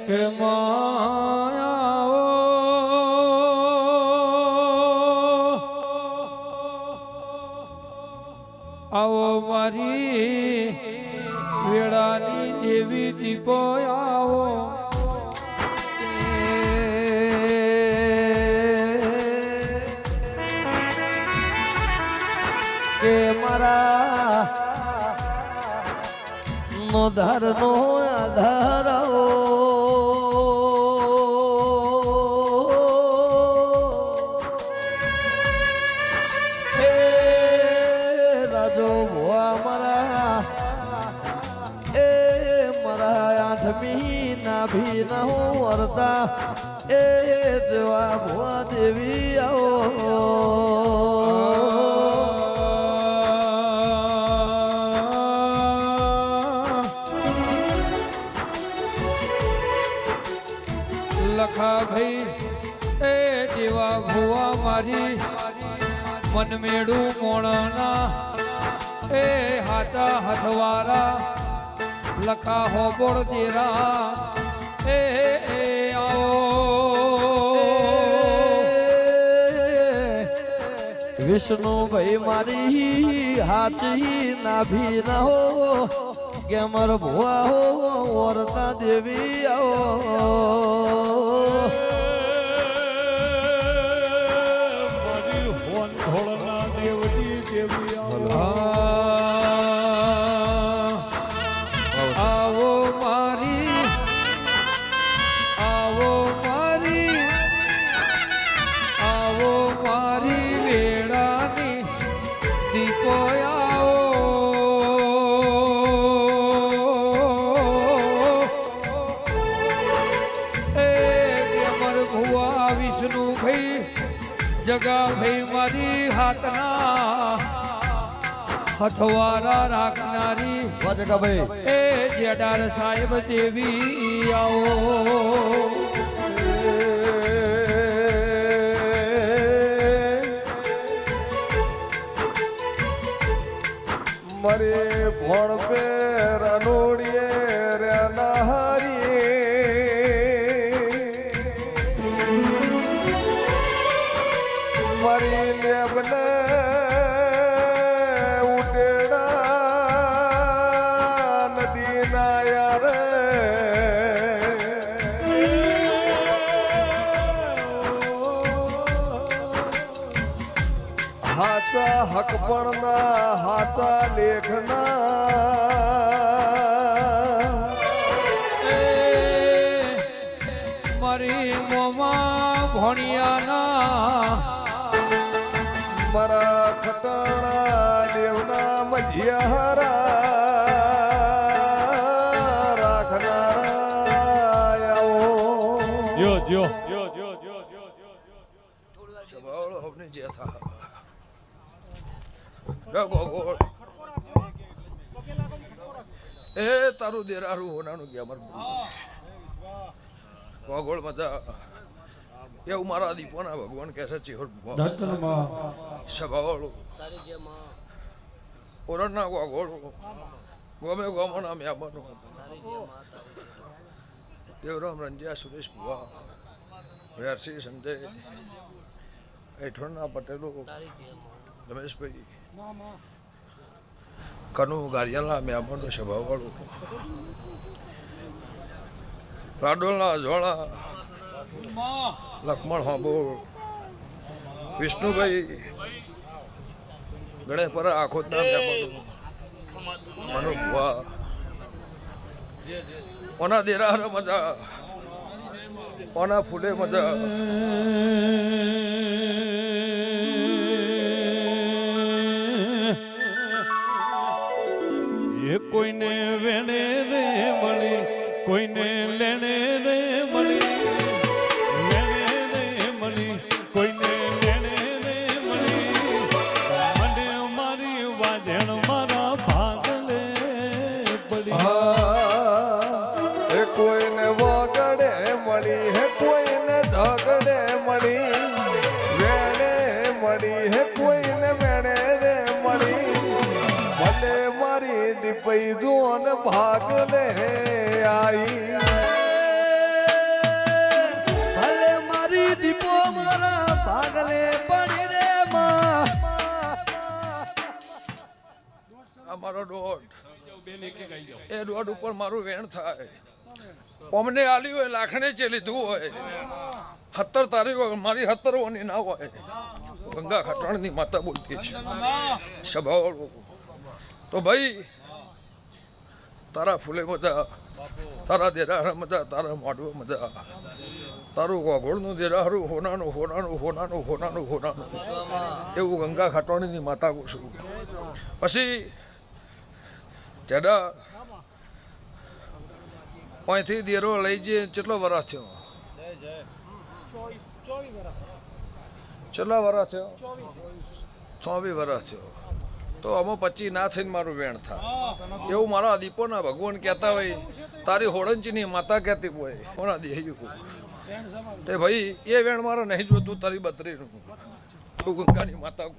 કે આવો મારી વેળાની દેવી દીપો આવો કે મારા નો ધરનો આધાર भी न हो वरदा ए देवा भुआ देवी आओ लखा भाई ए देवा भुआ मारी मन मेड़ू मोणना ए हाथा हथवारा लखा हो बोड़ तेरा आओ विष्णु भाई मारी हाथी ना भी न हो के मर भुआ हो वरदा देवी आओ जगा भाई मारी हाथना हथवारा राखनारी जगा भाई ए जेडार साहेब देवी आओ मरे भोण पे रनोड़िए रे नहारी मरी लेबने उटेड़ा नदी ना यार हाचा हक पड़ना हाचा लेखना मरी मोमा भोणियाना मरा खटाना देवना मझियारा राखनारा जो जो हमने जिया था ए तारू देरारू होनानु गया मर गोगोल मजा ये उमारा दीपोना भगवान कैसा चेहर सभावाळो ओरना गोगोल गोमे गोमना म्याबनो देवराम रंजिया सुरेश बुआ व्यासी संजय एठोना पटेलो रमेश भाई कनु गारियाला म्याबनो सभावाळो राडोलना जोड़ा लक्ष्मण हाबो विष्णु भाई गणेश पर आखो नाम मनु बुआ ओना देरा मजा ओना फूले मजा ये कोई ने वेणे रे मली कोई ने लेने रे मली कोई ने लेने रे मली मने मारी वाजण मारा भाग ले पड़ी कोई ने वागड़े मली है कोई ने झगड़े मली वेणे मली है कोई ने वेणे रे मली भले मारी दिपई दोन भाग ले आई મારો દોઢ એ દોઢ ઉપર મારું વેણ થાય અમને આલ્યું હોય લાખણે જે લીધું હોય 17 તારીખ મારી 17 ના હોય ગંગા ખાટણની માતા બોલતી છે સભાવાળો તો ભાઈ તારા ફૂલે મજા તારા દેરાહરા મજા તારા મોઢવા મજા તારું ગોગોળનું દેરાહરું હોનાનું હોનાનું હોનાનું હોનાનું હોનાનું એવું ગંગા ખાટણની માતા કહું છું પછી ચડા અહીંથી દેરો લઈ જઈએ કેટલો વરસ થયો કેટલા વરસ થયો 24 વરસ થયો તો આમાં 25 ના થઈને મારું વેણ થાય એવું મારા દીપોના ભગવાન કહેતા હોય તારી હોળંચીની માતા કહેતી હોય કોના દેહ્યું તે ભાઈ એ વેણ મારા નહીં જોતું તારી બત્રીનું તું ગંગાની માતા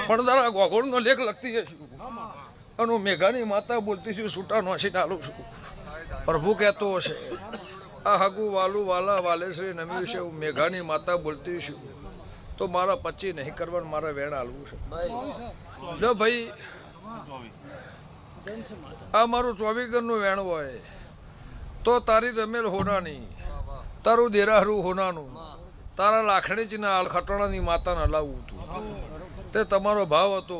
પણ તારા ગોગોળનો લેખ લખતી જશું અને મેઘાની માતા બોલતી છું છૂટા નોસી ડાલું છું પ્રભુ કહેતો હશે આ હગુ વાલું વાલા વાલે શ્રી નમ્યું છે હું મેઘાની માતા બોલતી છું તો મારા 25 નહીં કરવાનું મારા વેણ હાલવું છે જો ભાઈ આ મારું 24 ઘરનું વેણ હોય તો તારી રમેલ હોનાની તારું દેરાહરું હોનાનું તારા લાખણીજીના ખટોણાની માતાને હલાવવું હતું તે તમારો ભાવ હતો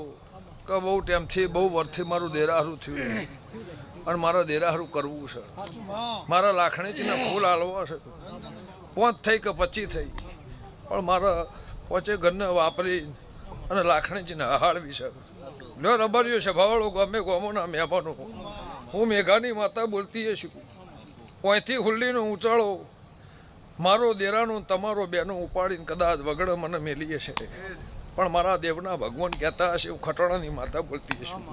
કે બહુ ટાઈમથી બહુ વર્ષથી મારું દેરાહરું થયું અને મારા દેરાહરું કરવું છે મારા લાખણીજીના ફૂલ હાલવા છે 5 થઈ કે 25 થઈ પણ મારા પોચે ઘરને વાપરી અને લાખણીજીને હહાળવી છે લો રબરિયો સભાવાળો ગમે ગોમોના મહેમાનો હું મેઘાની માતા બોલતી છું અહીંથી હુલ્લીનો ઊંચાળો મારો દેરાનો તમારો બેનો ઉપાડીને કદાચ વગડે મને મેલીએ છે પણ મારા દેવના ભગવાન કહેતા હશે હું ખટોણાની માતા બોલતી છું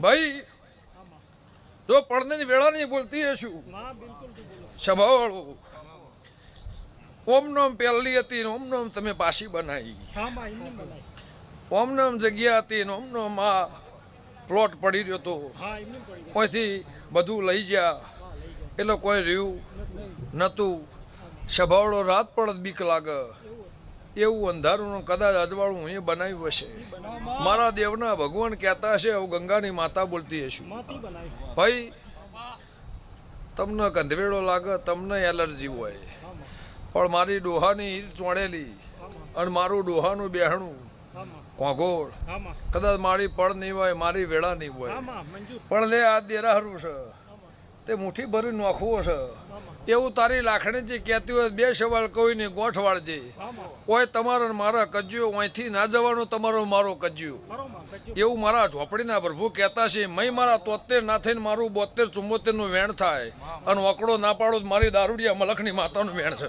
ભાઈ જો પડદની વેળાની બોલતી હશું સભાવાળો ઓમ નોમ પહેલી હતી ઓમ નોમ તમે પાછી બનાવી ઓમ નોમ જગ્યા હતી ઓમ નોમ આ પ્લોટ પડી રહ્યો તો અહીંથી બધું લઈ ગયા એટલે કોઈ રહ્યું નહોતું સભાવાળો રાત પડત બીક લાગે એવું અંધારું કદાચ અજવાળું એ બનાવ્યું હશે મારા દેવના ભગવાન કહેતા હશે હું ગંગાની માતા બોલતી હશું ભાઈ તમને ગંધવેડો લાગે તમને એલર્જી હોય પણ મારી ડોહાની ચોણેલી અને મારું ડોહાનું બેહણું કોગોળ કદાચ મારી પડ નહીં હોય મારી વેળા નહીં હોય પણ લે આ દેરાહરું છે તે મુઠ્ઠી ભરી નોખવો છે એવું તારી લાખણી જે કહેતી હોય 2 સવાલ કોઈને ગોઠ વાળજે કોઈ તમારા મારા કજ્યો અહીંથી ના જવાનું તમારો મારો કજ્યો એવું મારા ઝોપડીના પ્રભુ કહેતા છે મય મારા 73 ના થઈને મારું 72 74 નું વેણ થાય અને ઓકડો ના પાડો મારી દારૂડિયા મલખની માતાનું વેણ છે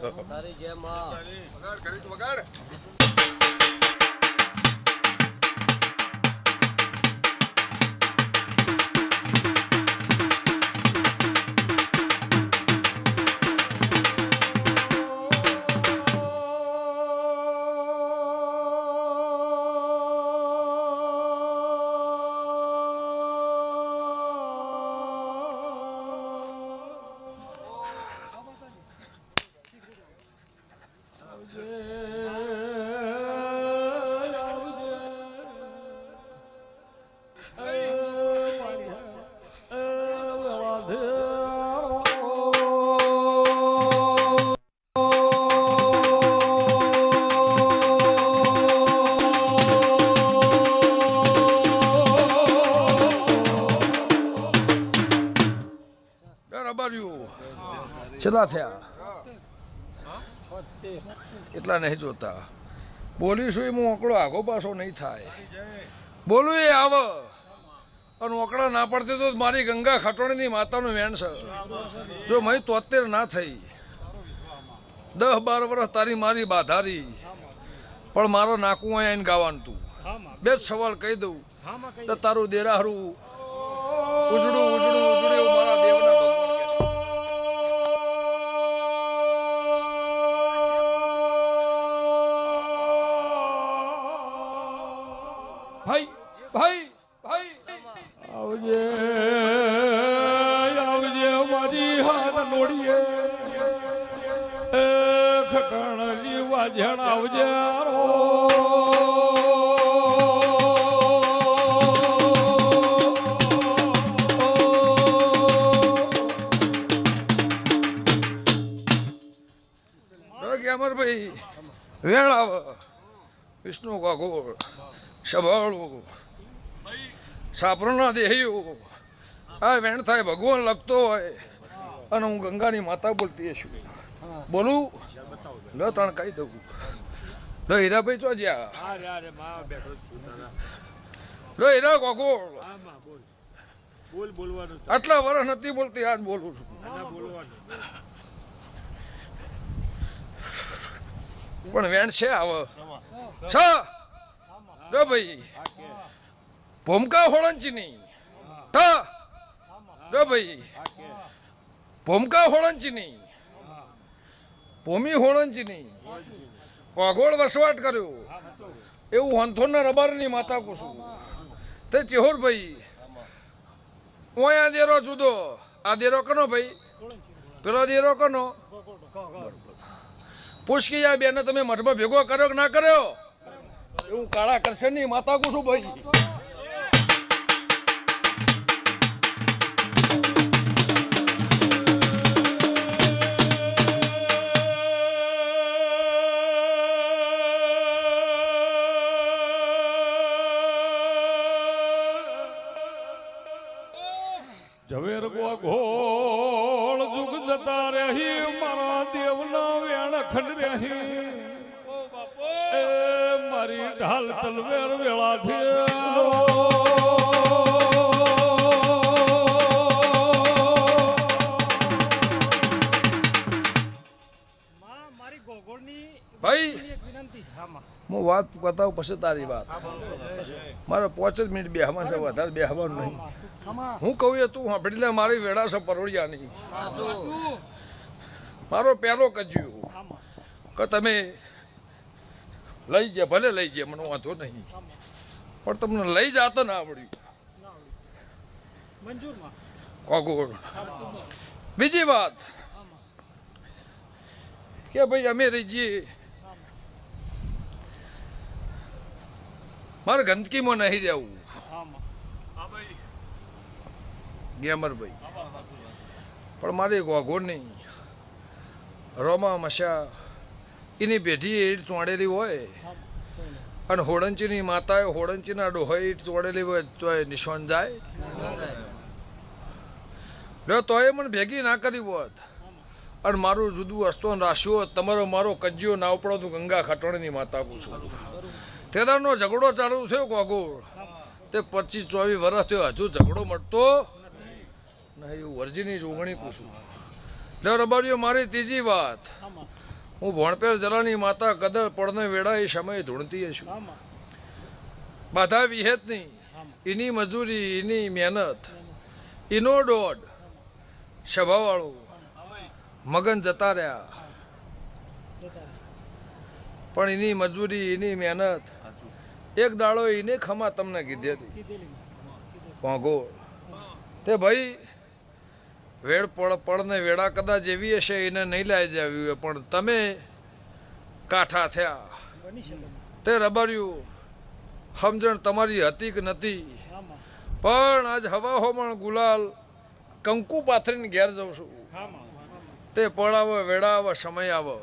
ચલા થયા એટલા નહીં જોતા બોલીશું એમાં ઓકળો આગો પાછો નહીં થાય બોલું એ આવ અને ઓકળા ના પડતી તો મારી ગંગા ખટોણીની માતાનું વેણ છે જો મય 73 ના થઈ 10-12 વર્ષ તારી મારી બાધારી પણ મારો નાકું અહીંયા આવીને ગાવાનું તું 2 સવાલ કહી દઉં તો તારું દેરાહરું ઉજળું ઉજળું ઉજળું એવું મારા દેવના ભગવાન ભાઈ ભાઈ ભાઈ આવજે આવજે મારી હાથ લોડીએ ખટણલી વાજણ આવજે રો ભાઈ વેણ આવે વિષ્ણુ કાગોળ સભાળું સાપરોના દેહ્યું આ વેણ થાય ભગવાન લખતો હોય અને હું ગંગાની માતા બોલતી છું બોલું લો તાણ કહી દઉં લો હીરાભાઈ ચો જ્યાં લો હીરા કાગોળ આટલા વર્ષ નથી બોલતી આજ બોલું છું પણ વેણ છે આવે છ લો ભાઈ ભૂમકા હોળંચી નહીં લો ભાઈ ભૂમકા હોળંચી નહીં ભૂમિ હોળંચી નહીં વાઘોળ વસવાટ કર્યો એવું હંથોના રબારની માતા કુશું તે ચેહોરભાઈ ઓય આ દેરો જુદો આ દેરો કનો ભાઈ પેલો દેરો કનો પૂછકી આ બેને તમે મઠમાં ભેગો કર્યો કે ના કર્યો એવું કાળા કરશનની માતા કુશું ભાઈ ઝવેર ઘોળ જુગ જતા રહી મારા દેવના વેણ ખંડ રહી એ મારી ઢાલ તલવેર વેળાથી ભાઈ હું વાત બતાવું પછી તારી વાત મારે 5 જ મિનિટ બેહવાનું છે વધારે બેહવાનું નહીં હું કહું એ તું સાંભળી લે મારી વેળા છે પરોળિયા નહીં મારો પહેલો કજ્યું કે તમે લઈ જાય ભલે લઈ જાય મને વાંધો નહીં પણ તમને લઈ જાતો ના આવડ્યું કોગોળ બીજી વાત કે ભાઈ અમે રહી જઈએ મારે ગંદકીમાં નહીં રહેવું ગેમરભાઈ પણ મારે ગોગો નહીં રોમા મશા એની પેઢી ઈટ ચોંડેલી હોય અને હોળંચીની માતાએ હોળંચીના ડોહોએ ઈટ ચોંડેલી હોય તો એ નિશાન જાય લો તોય મને ભેગી ના કરી હોત અને મારું જુદું અસ્તોન રાખ્યું હોત તમારો મારો કજ્યો ના ઉપડો તું ગંગા ખટોણીની માતા પૂછું તેદારનો ઝઘડો ચાલુ થયો ગોગોળ તે 25-24 વર્ષ થયો હજુ ઝઘડો મળતો નહીં એવું વર્જીની જોગણી પૂછું લે રબારીઓ મારી ત્રીજી વાત હું ભોણપેર જલાની માતા કદર પડને વેળા એ સમયે ધૂણતી છું બાધા વિહેત નહીં એની મજૂરી એની મહેનત એનો દોડ સભાવાળું મગન જતા રહ્યા પણ એની મજૂરી એની મહેનત એક દાડો એને ખમા તમને કીધી હતી કોંગોળ તે ભાઈ વેળ પડને વેળા કદાચ એવી હશે એને નહીં લાવી જાવી હોય પણ તમે કાઠા થયા તે રબાર્યું સમજણ તમારી હતી કે નથી પણ આજ હવા હોમણ ગુલાલ કંકુ પાથરીને ઘેર જાઉં છું તે પડાવે વેળા આવે સમય આવે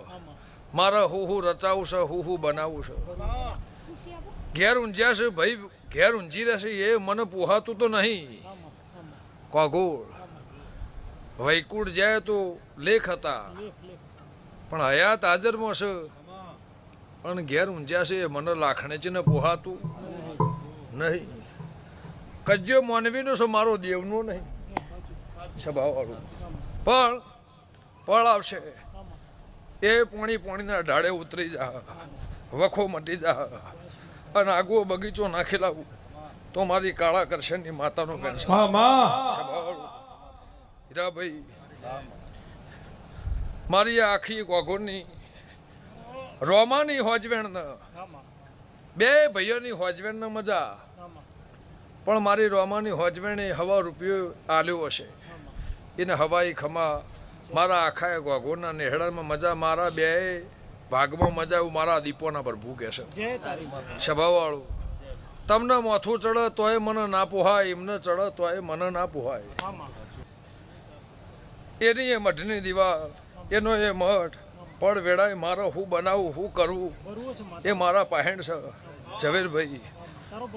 મારે હું રચાવું છે હું બનાવું છે ઘેર ઊંઝ્યા છે ભાઈ ઘેર ઊંઝી રહેશે એ મને પોહાતું તો નહીં કોગોળ વૈકુંઠ જાય તો લેખ હતા પણ હયાત હાજરમાં છે અને ઘેર ઊંઝ્યા છે એ મને લાખણે છે ને પોહાતું નહીં કજ્યો માનવીનો છે મારો દેવનો નહીં સ્વભાવવાળું પણ પળ આવશે એ પોણીના ઢાળે ઉતરી જા વખો મટી જા અને આગો બગીચો નાખી લાવું તો મારી કાળા કરશનની માતાનો પેન્શન હીરાભાઈ મારી આખી ગોગોની રોમાની હોજવેણ બે ભાઈઓની હોજવેણ મજા પણ મારી રોમાની હોજવેણે હવા રૂપિયો આલ્યો હશે એને હવાઈ ખમા મારા આખા ગોગોના નેહડામાં મજા મારા બે ભાગમાં મજા એવું મારા દીપોના પર ભૂકે છે સ્વભાવવાળું તમને માથું ચડે તોય મને ના પોહાય એમને ચડે તોય મને ના પોહાય એની એ મઠની દિવાલ એનો એ મઠ પણ વેળાએ મારે હું બનાવું હું કરવું એ મારા પહેણ છે ઝવેરભાઈ.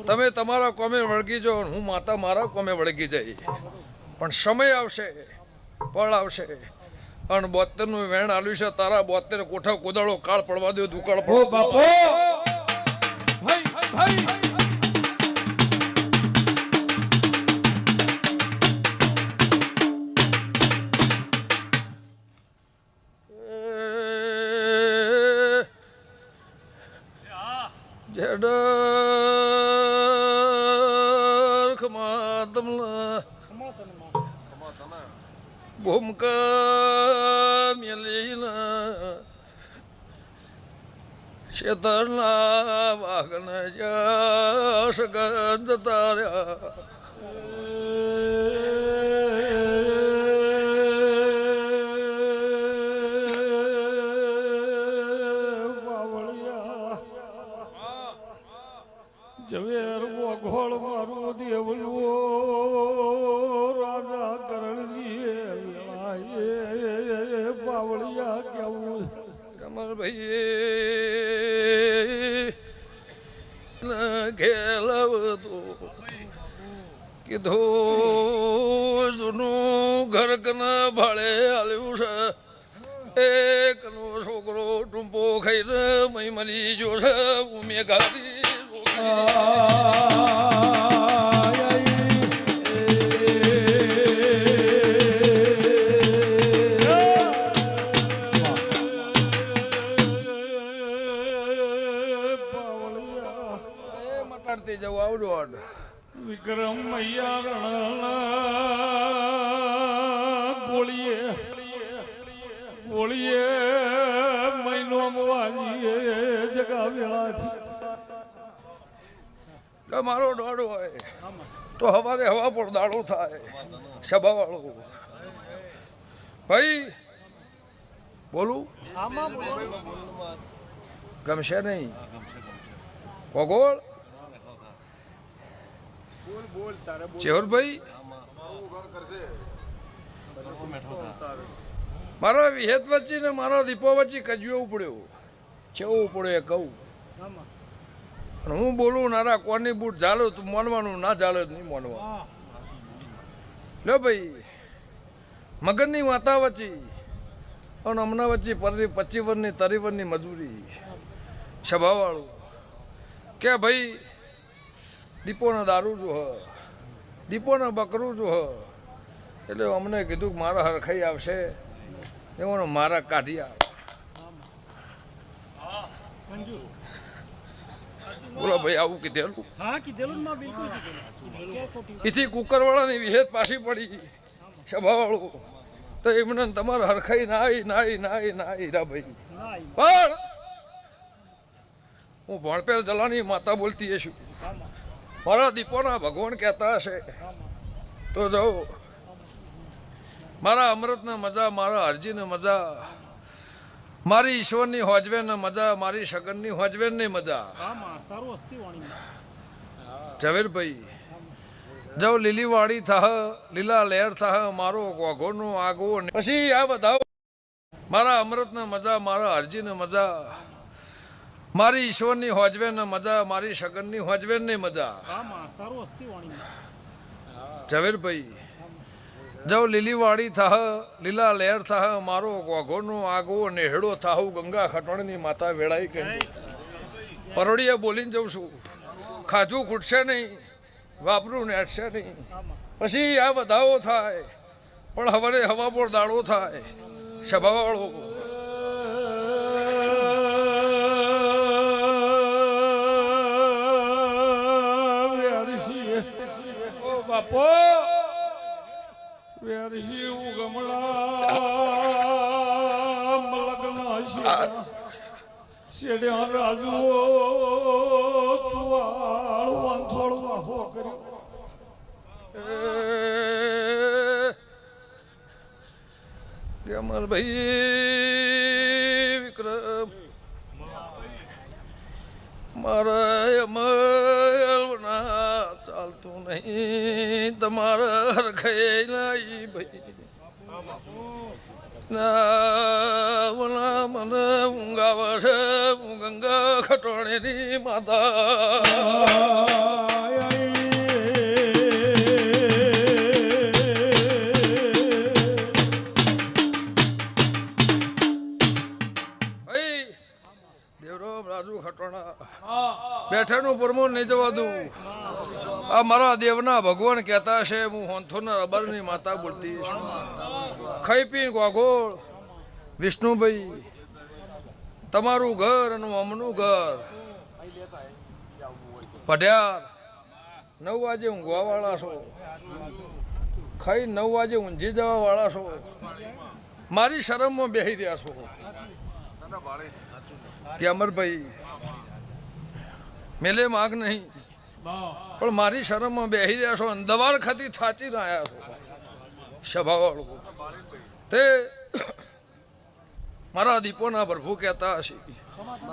તમે તમારા કોમે વળગી જાઓ, હું માતા મારા કોમે વળગી જઈ. પણ સમય આવશે, પળ આવશે, અને 72નું વેણ આલ્યું છે. તારા 72 કોઠા કોદાળો કાળ પડવા દો, દુકાળ પડો બાપો. ભાઈ ભાઈ જેડર ખમાતમલા ભૂમકા મેલીના શેતરના વાગન સગન જતા રહ્યા. ઝવેર ગોળ મારું દેવલું રાજા કરણજી બાવળિયા કેવું કમલભાઈ ઘેલવતો કીધું જૂનું ઘર કના ભાડે આલ્યું છે. એકનો છોકરો ટૂંપો ખાઈને મય મરી ગયો છે. ઉમે ગાડી મટાડતી જવું આવડો. વિક્રમ મૈયા ગોળીએ ગોળીએ મહિનો વાલીએ જગા વેળાથી મારો દોડો હોય તો હવારે હવા પર દાડો થાય. સભા વાળો ભાઈ બોલું ગમશે નહીં. કોગોળ ચેહરભાઈ મારા વિહેત વચ્ચે ને મારા દીપો વચ્ચે કજિયો પડ્યો. કેવું પડ્યો એ કહું. હું બોલું નારા કોની બૂટ ચાલો તું માનવાનું, ના ચાલે નહીં માનવાનું. લો ભાઈ મગનની માતા વચ્ચે અને હમણાં વચ્ચે 25 વર્ષની 30 વર્ષની મજૂરી. સભાવાળું કે ભાઈ દીપોને દારૂ જો હ, દીપોને બકરું જો હ. એટલે અમને કીધું કે મારા હરખાઈ આવશે એવાનો મારા કાઢી આવે. બોલો ભાઈ આવું કીધેલું. એથી કુકરવાળાની વિહેત પાછી પડી સભાવાળું તો એમને તમારે હરખાઈ નાઈ નાઈ નાઈ નાઈ રા ભાઈ. પણ હું ભણપેર જલાની માતા બોલતી છું. મારા દીપોના ભગવાન કહેતા હશે તો જાઓ. મારા અમૃતને મજા, મારા હરજીને મજા, મારી ઈશ્વરની હોજવેને મજા, મારી સગનની હોજવેનની મજા. ઝવેરભાઈ જાઓ લીલી વાડી થાહ, લીલા લહેર થાહ, મારો ગોઘોનો આગો. પછી આ બધા મારા અમૃતને મજા, મારા હરજીને મજા, મારી ઈશ્વરની હોજવેને મજા, મારી સગનની હોજવેનની મજા. ઝવેરભાઈ જાઓ લીલી વાડી થાહ, લીલા લહેર થાહ, મારો ગોઘોનો આગો નેહડો થાહુ ગંગા ખટણની માતા વેળાઈ કહી. પરોડીએ બોલીને જઉં છું. ખાધું ખૂટશે નહીં, વાપરું નેટશે નહીં. પછી આ વધાવો થાય પણ હવારે હવા પર દાડો થાય. સભાવાળો બાપો વેરસી ઉગમણા લગ્ન શેડ્યા રાજુ ચુવાળ વાંથોળ વાહો કર્યો. ગમલભાઈ વિક્રમ મારા અમલના ચાલતું નહીં. તમારા હરખાઈ નાઈ ભાઈ મને ઊંઘ આવે છે હું ગંગા ખટોણીની માતા રાજુ ખટોણા બેઠાનું પરમો નહીં જવા દઉં આ મારા દેવના ભગવાન કહેતા છે હું હોંથોના રબરની માતા બોલતી છું ખાઈ પીને ગોગોળ વિષ્ણુભાઈ તમારું ઘર અને અમનું ઘર પઢ્યાર 9 વાગે ઊંઘવા વાળા છો ખાઈ 9 વાગે ઊંઘી જવા વાળા છો મારી શરમમાં બેસી રહ્યા છો કે અમરભાઈ મેલે માગ નહીં પણ મારી શરમમાં બેસી રહ્યા છો દવાર ખાતી થાચી રહ્યા છો સભાવાળો તે મારા દીપોના પ્રભુ કહેતા હશે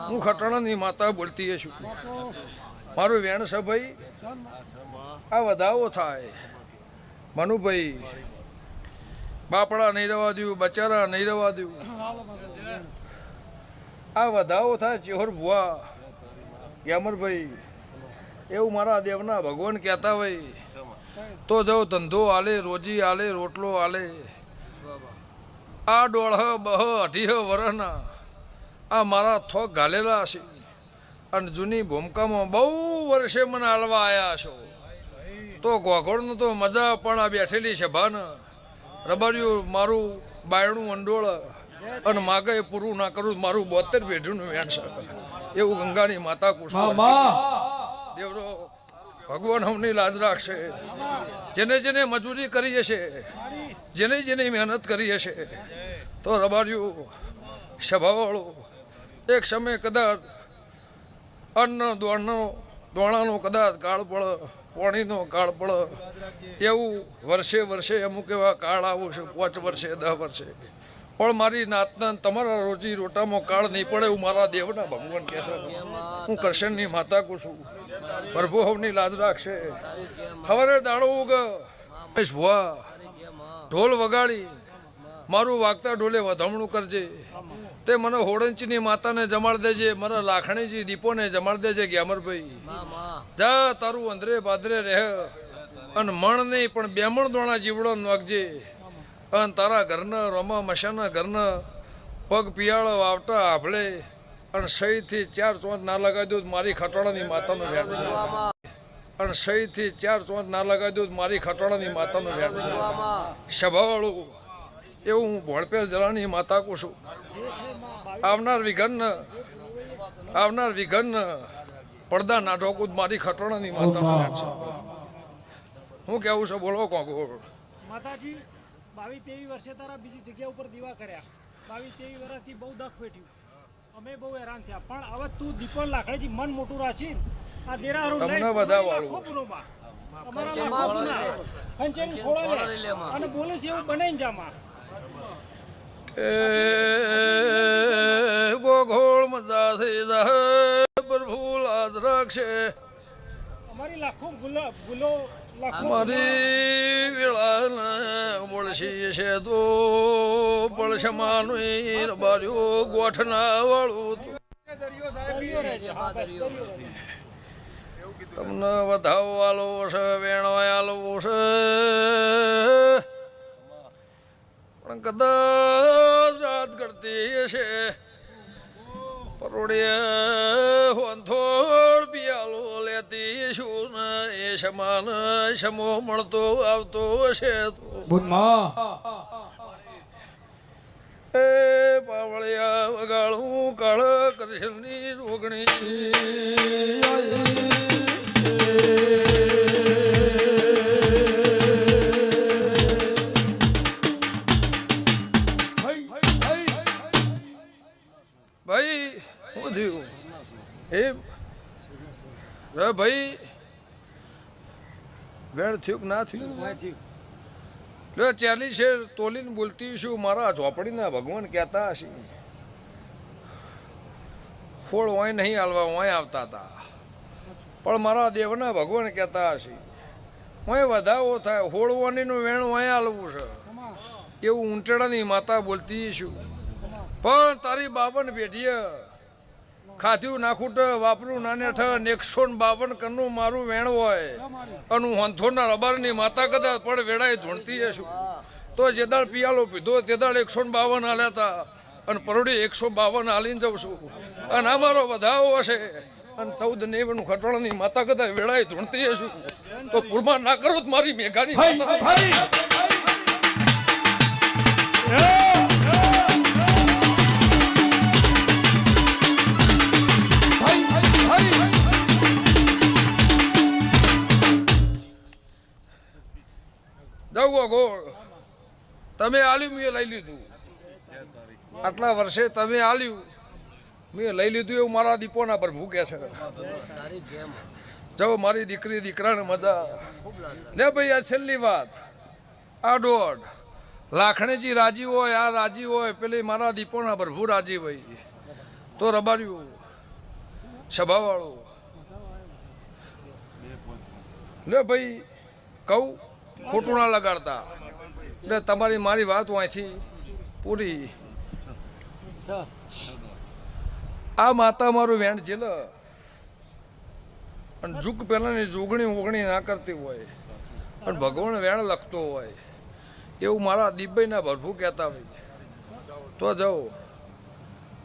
હું ખટોણાની માતા બોલતી છું મારું વેણ છે ભાઈ આ વધાવો થાય મનુભાઈ બાપડા નહીં રહેવા દઉં બચારા નહીં રહેવા દઉં આ વધાવો થાય ચેહર ભુવા યામરભાઈ એવું મારા દેવના ભગવાન કહેતા હોય તો જો ધંધો આલે રોજી આલે રોટલો આલે આ 1.5 2 2.5 વર્ષના આ મારા થોક ઘાલેલા છે અને જૂની ભૂમકામાં બહુ વર્ષે મને હાલવા આવ્યા છો તો ગોઘોળનું તો મજા પણ આ બેઠેલી છે ભાન રબાર્યું મારું બાયણું અંડોળ અને માગે પૂરું ના કરું મારું 72 પેઢીનું વેણ છે એવું ગંગાની માતા કુશળ દેવરો ભગવાન અમની લાજ રાખશે જેને જેને મજૂરી કરી હશે જેને જેને મહેનત કરી હશે તો રબાર્યું સભાવાળો એક સમય કદાચ અન્ન દોણાનો કદાચ કાળ પડે પાણીનો કાળ પડે એવું વર્ષે વર્ષે અમુક એવા કાળ આવું છે 5 વર્ષે 10 વર્ષે પણ મારી નાતના તમારા રોજી રોટામાં કાળ નહીં પડે એવું મારા દેવના ભગવાન કહે છે હું કરશનની માતા કહું છું પ્રભુ હવની લાજ રાખશે ખબરે દાડો ઉગ ભુવા ઢોલ વગાડી મારું વાગતા ઢોલે વધામણું કરજે તે મને હોડંચીની માતાને જમાડ દેજે મારા લાખણીજી દીપોને જમાડ દેજે ગ્યામરભાઈ જા તારું અંદરે બાદરે રહે અને મણ નહીં પણ 2 મણ દોણા જીવડો નાખજે અને તારા ઘરના રોમા મશાના ઘરના પગ પિયાળો વાવટા આભળે અને સહીથી 4 ચોંચ ના લગાવી દઉં મારી ખટોણાની માતાનો વેણ અને સહીથી 4 ચોંચ ના લગાવી દઉં મારી ખટોણાની માતાનો વેણ સભાવાળું એવું હું ભોળપેર જલાની માતા કહું છું આવનાર વિઘન પડદા ના ઢોકું મારી ખટોણાની માતાનો વેણ છે હું કેવું છે બોલો કોકો માતાજી 22-23 વર્ષે તારા બીજી જગ્યા ઉપર દીવા કર્યા 22-23 વર્ષથી બહુ દખ વેઠ્યું અમે બહુ હેરાન થયા પણ હવે તું દીપક લાકડીજી મન મોટું રાખી આ દેરારો તમને બધા વાળું અને બોલે છે એવું બનાવીને જામાં ગોઘોળ મજા થઈ જાય પ્રભુ લાજ રાખશે અમારી લાખો ભૂલો મારી વેળાને બોળશી છે તો પડશમાનું બાર્યું ગોઠના વાળું તમને વધાવો આલો છે વેણો આલો છે પણ કદાચ રાત કરતી છે પરોડે હોંથોડ પિયાલો લેતી છું ને એ સમાન સમો મળતો આવતો હશે તો એ પાવળિયા વગાડું કાળ કરશનની રોગણી ભાઈ શું થયું એમ રે ભાઈ વેણ થયું કે ના થયું લે ચાલી છે તોલીને બોલતી છું મારા ઝોપડીના ભગવાન કહેતા હશે ફોળ ઓય નહીં હાલવા ઓય આવતા હતા પણ મારા દેવના ભગવાન કહેતા હશે ઓય વધાવો થાય હોળવાનીનું વેણ ઓય હાલવું છે એવું ઊંટડાની માતા બોલતી છું. પણ તારી 52 પેઢીએ ખાધ્યું નાખું વાપરું નાને 152 કનનું મારું વેણ હોય અને હું હંથોના રબારની માતા કદાચ પણ વેળાએ ધૂણતી છું. તો જે દાળ પિયાલો પીધો તે દાળ 152 હાલ્યા હતા અને પરોડી 152 હાલીને જાઉં છું. અને અમારો વધાવો હશે અને 14 નેવનું ખટોળાની માતા કદાચ વેળાએ ધૂણતી છું. તો પૂરમાં ના કરો મારી મેઘાની જવું ગોળ તમે આલ્યું મેં લઈ લીધું. આટલા વર્ષે તમે આલ્યું મેં લઈ લીધું એવું મારા દીપોના પર ભૂકે છે. જો મારી દીકરી દીકરાને મજા લે ભાઈ. આ છેલ્લી વાત. આ દોઢ લાખણેજી રાજી હોય, આ રાજી હોય, પેલી મારા દીપોના પ્રભુ રાજી હોય તો રબાર્યું સભાવાળું લે ભાઈ. કહું ખોટું ના લગાડતા. એટલે તમારી મારી વાત વાંચી પૂરી. આ માતા મારું વેણ જેલ અને જુગ પહેલાની જોગણી ઓગણી ના કરતી હોય અને ભગવાન વેણ લખતો હોય એવું મારા દીપભાઈના ભરભું કહેતા હોય તો જાઓ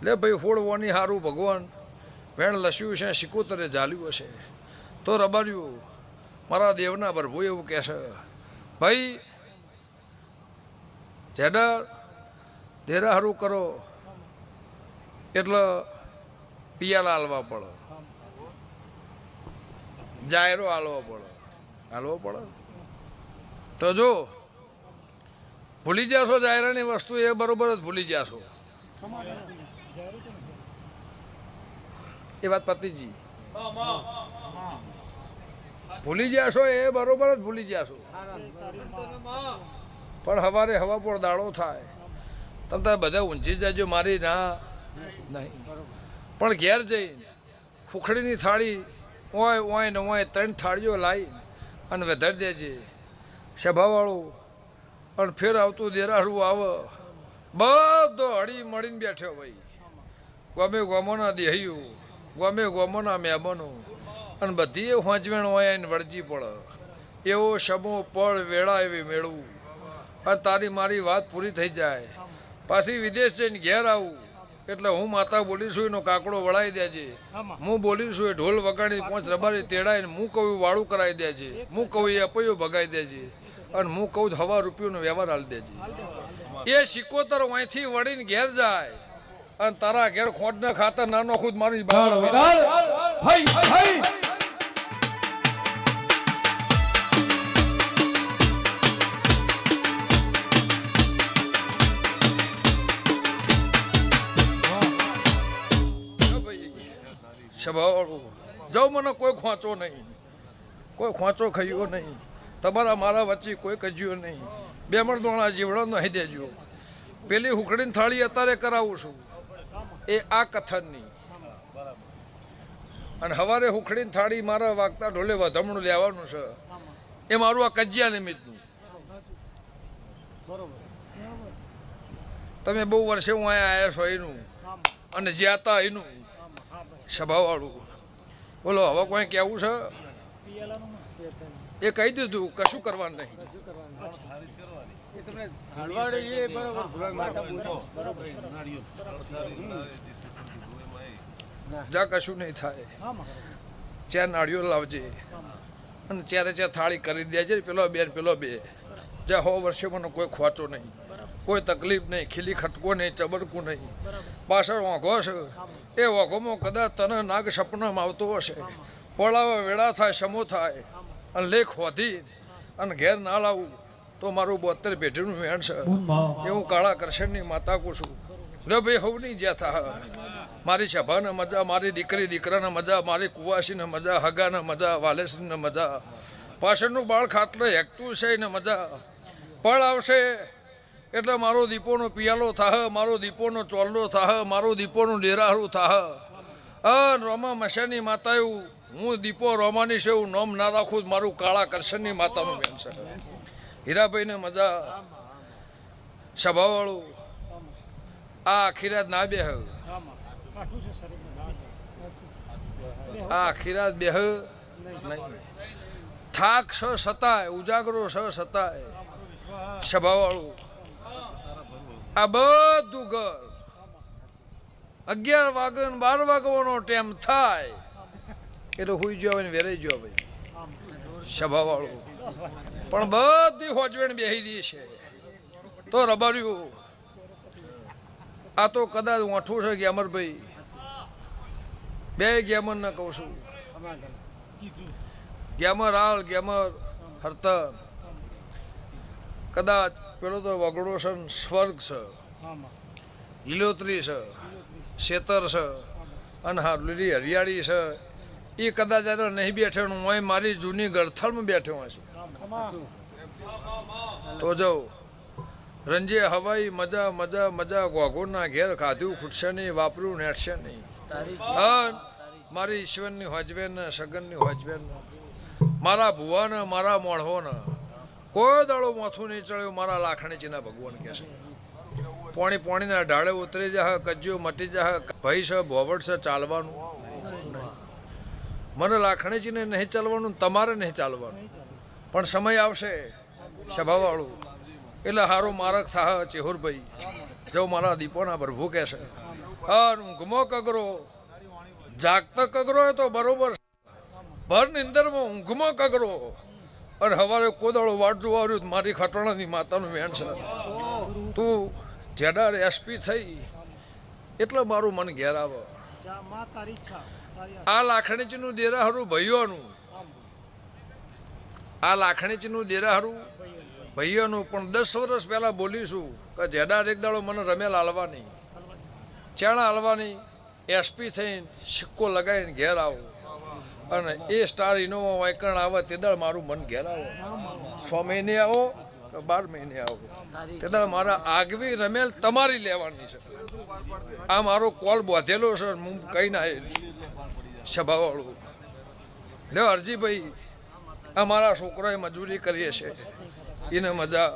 લે ભાઈ. હોળવાની સારું ભગવાન વેણ લસ્યું છે, શિકોતરે ઝાલ્યું હશે તો રબાર્યું મારા દેવના ભરભું એવું કહેશે ભાઈ જેડા ધેરા હારું કરો એટલે પિયાલા હાલવા પડે, જાયરો હાલવો પડે. તો જો ભૂલી જશો જાયરાની વસ્તુ એ બરોબર જ ભૂલી જશો. એ વાત પતિજી ભૂલી જશો એ બરોબર જ ભૂલી જશો. પણ સવારે હવા પર દાડો થાય તમે તારે બધા ઊંઝી જજો મારી ના નહીં. પણ ઘેર જઈને ફૂખડીની થાળી ઓય ને ઓય 3 થાળીઓ લાવી અને વધારી દેજે સભાવાળું. અને ફેર આવતું દેરાડું આવે બધો હળી મળીને બેઠો ભાઈ. ગમે ગોમોના દેહયું, ગમે ગોમોના મહેમાનો અને બધી એ હોંચવેણ હોય એને વળજી પડે એવો સમો પળ વેળા એવી મેળવું અને તારી મારી વાત પૂરી થઈ જાય. પાછી વિદેશ જઈને ઘેર આવું એટલે હું માતા બોલીશું એનો કાકડો વળાવી દેજે. હું બોલીશું એ ઢોલ વગાડી 5 રબારી તેડાઈને હું કહું વાળું કરાવી દેજે. હું કહું એ અપૈયો ભગાવી દેજે અને હું કહું 1,000 રૂપિયાનો વ્યવહાર હાલ દેજે. એ શિકોતર અહીંથી વળીને ઘેર જાય અને તારા ઘેર ખોટના ખાતર નાનો ખુદ મારી સભાવાળું જાઓ. મને કોઈ ખોંચો નહીં, કોઈ ખોંચો ખાયો નહીં. તમારા મારા વચ્ચે કોઈ કજ્યો નહીં. 2 મણ દોણા જીવડો નહીં દેજો. પેલી હુકડીની થાળી અત્યારે કરાવું છું એ આ કથનની અને સવારે હુકડીની થાળી મારા વાગતા ઢોલે વધમણું લેવાનું છે એ મારું આ કજિયા નિમિત્તનું. તમે બહુ વર્ષે હું અહીંયા આવ્યા છો એનું અને જ્યાં હતા એનું સભાવાળું. બોલો હવે કોઈ કહેવું છે એ કહી દીધું કશું કરવાનું નહીં. જા કશું નહીં થાય. 4 નાળીઓ લાવજે અને 4 થાળી કરી દેજે. પેલો 2 પેલો 2 જા 100 વર્ષે મને કોઈ ખોચો નહીં, કોઈ તકલીફ નહીં, ખીલી ખટકો નહીં, ચબરકું નહીં. પાછળ વાંઘો છે એ વાઘોમાં કદાચ તને નાગ સપનામાં આવતો હશે. પળાવા વેળા થાય, સમો થાય અને લેખ હોધી અને ઘેર ના લાવું તો મારું 72 પેઢીનું વેણ છે એ હું કાળા કરશનની માતા કહું છું. લે ભાઈ હવની જ્યાં થા મારી સભાને મજા, મારી દીકરી દીકરાને મજા, મારી કુવાસીને મજા, હગાને મજા, વાલેસને મજા, પાછળનું બાળ ખાટલે હેકતું છે ને મજા. પળ આવશે એટલે મારો દીપોનો પિયાલો થાહ, મારો દીપોનો ચોલ્લો થાહ, મારો દીપોનું ડેરાહરું થાહ. રોમા મશાની માતા એવું હું દીપો રોમાની છે એવું નામ ના રાખું મારું કાળા કરશનની માતાનું બેન છે. હીરાભાઈને મજા, સભાવાળું આ આખી રાત ના બેહ આમાં કાઠું છે શરીરમાં આ આખી રાત બેહ નહીં થાક સ સતાય ઉજાગરો સ સતાય સભાવાળું આ બધું ઘર 11 વાગે ને 12 વાગવાનો ટાઈમ થાય એટલે હુઈ ગયો ને વેરાઈ ગયો ભાઈ સભાવાળું પણ બધી હોજવેણ બેહી રહી છે તો રબાર્યું આ તો કદાચ ઓઠું છે ગેમરભાઈ બે ગેમર ને કહું છું ગેમર હાલ ગેમર હરતર કદાચ પેલો તો વગડો છે ને સ્વર્ગ છે લીલોતરી છે શેતર છે અને હા લીલી હરિયાળી છે એ કદાચ એને નહીં બેઠો હું અહીં મારી જૂની ગળથળમાં બેઠો હશે તો જાઉં રંજે હવાઈ મજા મજા મજા ગોગોના ઘેર ખાધું ખૂટશે નહીં વાપરું નેટશે નહીં મારી ઈશ્વરની હોજવેન સગનની હોજવેન મારા ભુવાને મારા મોઢોને કોઈ દાડો માથું નહીં ચડ્યું મારા લાખણીજીના ભગવાન કહે છે પોણીના ઢાળે ઉતરી જા કજ્યો મટી જા ભાઈ છે ભોવડ છે ચાલવાનું મને લાખણીજીને નહીં ચાલવાનું તમારે નહીં ચાલવાનું પણ સમય આવશે સભાવાળું એટલે હારો મારક થાહ ચેહુરભાઈ જો મારા દીપોના પ્રભુ કહે છે ઊંઘમો કગરો જાગતા કગરો તો બરોબર ભર નિંદરમાં ઊંઘમો કગરો અને હવારે કોદાળો વાટ જોવા આવ્યું મારી ખટોણાની માતાનું વેણ છે તું જેડાર એસપી થઈ એટલે મારું મન ઘેર આવે આ લાખણીજીનું દેરાહરું ભાઈઓનું આ લાખણીજીનું દેરાહરું ભાઈઓનું પણ 10 વર્ષ પહેલા બોલીશું કે જેડાર એક દાડો મને રમેલ હાલવાની ચાણા હાલવાની એસપી થઈને સિક્કો લગાવીને ઘેર આવો અને એ સ્ટાર ઇનોવા વાયકણ આવે તે દાડ મારું મન ઘેર આવો 6 મહિને આવો કે 12 મહિને આવો તે દાડ મારા આગવી રમેલ તમારી લેવાની છે આ મારો કોલ બોધેલો છે હું કઈ ના સભાવાળું લે અરજીભાઈ આ મારા છોકરાએ મજૂરી કરીએ છે એને મજા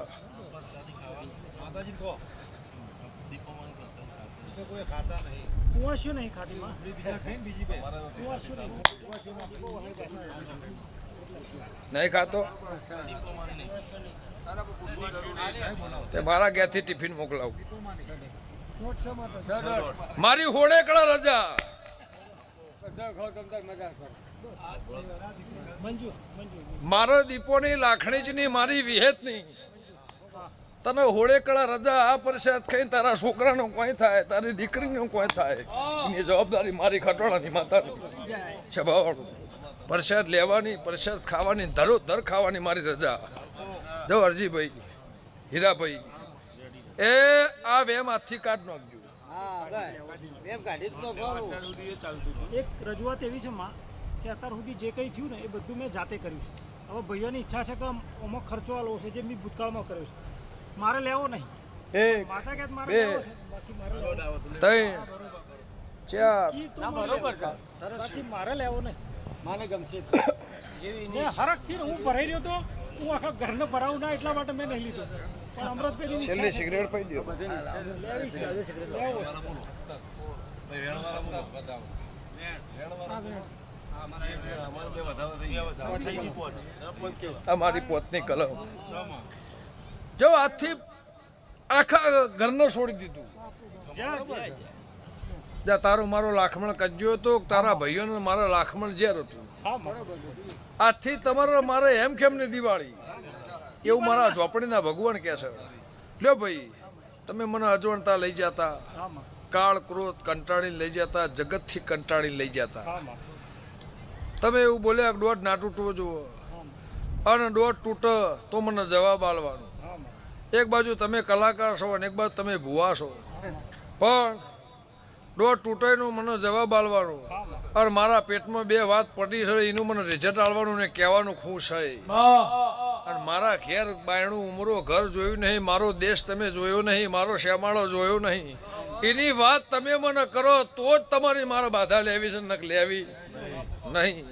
નહીં ખાતો તે મારા ઘેરથી ટિફિન મોકલાવું મારી હોળે કળા રજા મારા દીપોની લાખણીજની મારી વિહેતની તને હોળે કળા રજા આ પરિષદ ખાઈ તારા છોકરાનો કોઈ થાય તારી દીકરીનો કોઈ થાય એની જવાબદારી મારી ખટોળાની માતાની છબાવાળું પરિષદ લેવાની પરિષદ ખાવાની ધરોધર ખાવાની મારી રજા જો અરજીભાઈ હીરાભાઈ એ આ વેમ હાથથી કાઢ નાખજો એક રજૂઆત એવી છે માં કે અત્યાર સુધી જે કંઈ થયું ને એ બધું મેં જાતે કર્યું છે હવે ભાઈઓની ઈચ્છા છે કે આમાં ખર્ચો આલો છે જે મેં ભૂતકાળમાં કર્યો છે મારે લેવો નહીં માતા કે મારે લેવો છે બાકી મારે બરોબર છે બાકી મારે લેવો નહીં મને ગમશે હરખથી હું ભરાઈ રહ્યો તો હું આખા ઘરને ભરાવું ના એટલા માટે મેં નહીં લીધો પણ અમૃતભાઈ છેલ્લી સિગરેટ પી દો અમારી પોતની કલમ જો આજથી આખા ઘરને છોડી દીધું જા તારો મારો લાખમણ કજ્યો હતો તારા ભાઈઓને મારા લાખમણ ઝેર હતું આજથી તમારે મારે એમ કેમ ને દિવાળી એવું મારા ઝોપડીના ભગવાન કહે છે લ્યો ભાઈ તમે મને અજવણતા લઈ જતા કાળ ક્રોધ કંટાળીને લઈ જતા જગતથી કંટાળીને લઈ જતા તમે એવું બોલ્યા દોઢ ના તૂટવો જુઓ અને દોઢ તૂટે તો મને જવાબ આલવાનો એક બાજુ તમે કલાકાર છો અને એક બાજુ તમે ભુવા છો પણ દોઢ તૂટેનું મને જવાબ આલવાનો અને મારા પેટમાં 2 વાત પડી છે એનું મને રિઝલ્ટ આલવાનું ને કહેવાનું ખુશ છે અને મારા ઘેર બાયણું ઉમરો ઘર જોયું નહીં મારો દેશ તમે જોયો નહીં મારો શ્યામાળો જોયો નહીં એની વાત તમે મને કરો તો જ તમારી મારા બાધા લેવી છે નક લેવી નહીં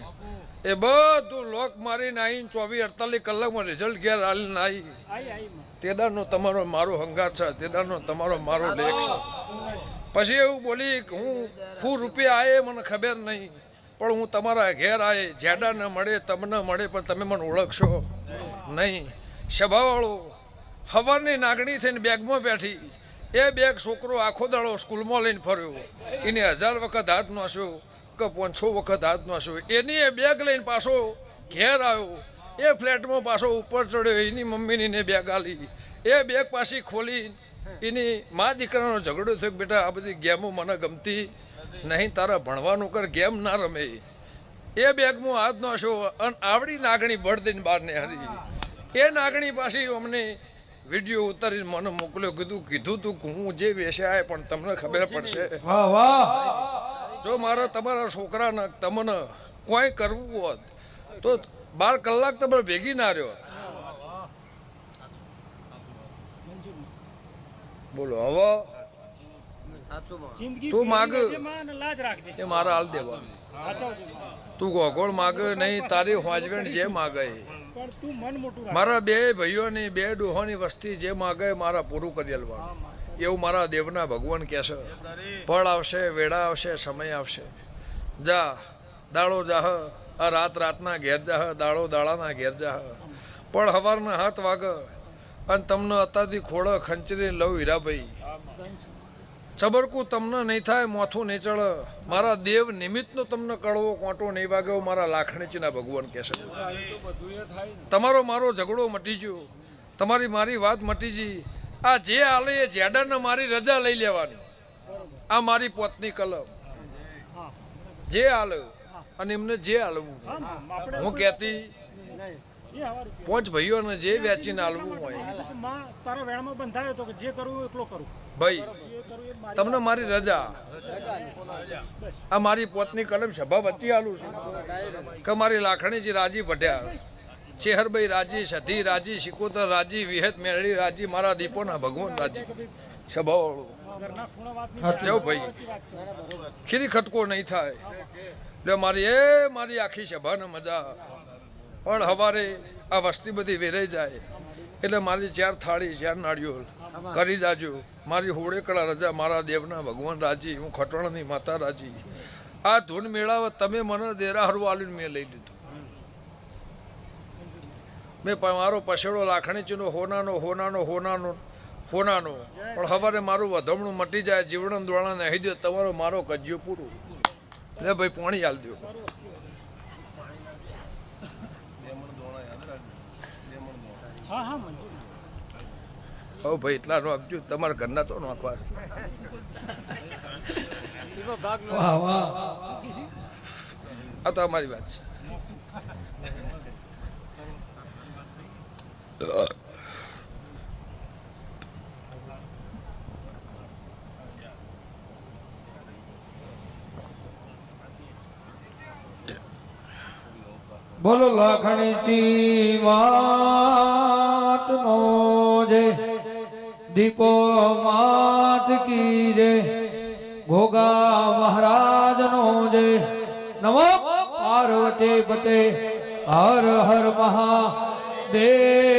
એ બધું લોક મારીને આવીને 24-48 કલાકમાં રિઝલ્ટ ઘેર હાલીને આવી આઈ તેદારનો તમારો મારો હંગાત છે, તેદારનો તમારો મારો લેખ છે. પછી એવું બોલી કે હું રૂપિયા આયે મને ખબર નહીં, પણ હું તમારા ઘેર આયે, જેડા ન મળે તમને મળે પણ તમે મને ઓળખશો નહીં. સભાવાળો હવારની નાગણી થઈને બેગમાં બેઠી, એ બેગ છોકરો આખો દાડો સ્કૂલમાં લઈને ફર્યો, એને 1000 વખત હાથ નાસ્યો કે 500 વખત હાથ નાસ્યો. એની એ બેગ લઈને પાછો ઘેર આવ્યો, એ ફ્લેટમાં પાછો ઉપર ચડ્યો, એની મમ્મીની ને બેગ આલી, એ બેગ પાછી ખોલી એની મા દીકરાનો ઝઘડો થયો, બેટા આ બધી ગેમો મને ગમતી નહીં, તારા ભણવાનું કર, ગેમ ના રમે. એ બેગમાં હાથ નાસ્યો અને આવડી નાગણી બળ દઈને બહાર ને હારી. એ નાગણી પાછી અમને વિડીયો ઉતારીને મને મોકલ્યો, કીધું તું હું જે વેશ્યા પણ તમને ખબર પડશે. જો મારા તમારા છોકરાને તમને કોઈ કરવું હોત તો 12 કલાક તમે ભેગી ના રહ્યો. બોલો હવે તું માગ એ મારા હાલ દેવા, તું ગોગોળ માગ નહીં, તારી હોજવેણ જે માગે, મારા 2 ભાઈઓની 2 ડોહોની વસ્તી જે માગે મારા પૂરું કરી આલવાનું. એવું મારા દેવના ભગવાન કહેશે. ફળ આવશે, વેળા આવશે, સમય આવશે. જા દાડો જાહ, આ રાતના ઘેર જાહ, દાડો દાડાના ઘેર જાહ. પણ સવારના 7 વાગે અને તમને અત્યારથી ખોળે ખંચરી લઉં હીરાભાઈ, ચબરકું તમને નહીં થાય, મોથું નહીં ચડે, મારા દેવ નિમિત્તનો તમને કડવો કોંટો નહીં વાગ્યો, મારા લાખણીચીના ભગવાન કહેશે. તમારો મારો ઝઘડો મટી ગયો, તમારી મારી વાત મટી ગઈ. આ જે હાલે એ જેડાને મારી રજા લઈ લેવાની, આ મારી પોતની કલમ. જે હાલે અને એમને જે હાલવું, હું કહેતી 5 ભાઈઓને જે વેચીને હાલવું હોય ભાઈ, તમને મારી રજા, આ મારી પોતની કલમ સભા વચ્ચે હાલું છું કે મારી લાખણીજી રાજી ભટ્યા, ચેહરભાઈ રાજી, સધી રાજી, શિકોતર રાજી, વિહત મેળવી રાજી, મારા દીપોના ભગવાન રાજી. સભાવાળું જાઓ ભાઈ, ખીરી ખટકો નહીં થાય. એટલે મારી આખી સભાને મજા. પણ સવારે આ વસ્તી બધી વેરાઈ જાય એટલે મારી 4 થાળી 4 નાળિયેર કરી જાજો. મારી હોળેકડા રજા, મારા દેવના ભગવાન રાજી, હું ખટોણાની માતા રાજી. આ ધૂન મેળાવત તમે મને દેરાહરું આલીને મેં લઈ લીધું. મેં મારો પછેડો લાખણીચીનો હોનાનો પણ સવારે મારું વધમણું મટી જાય, જીવણ દોણા નહીં દો, તમારો મારો કજ્યો પૂરું. લે ભાઈ પાણી હાલ દો. હવે ભાઈ એટલા નો આપજો, તમારા ઘરના તો નાખવા. આ તો અમારી વાત છે. બોલો લાખણીચી વાતનો જય, દીપો માત કી જય, ઘોગા મહારાજનો જય. નમો પાર્વતી પતે, હર હર મહાદેવ.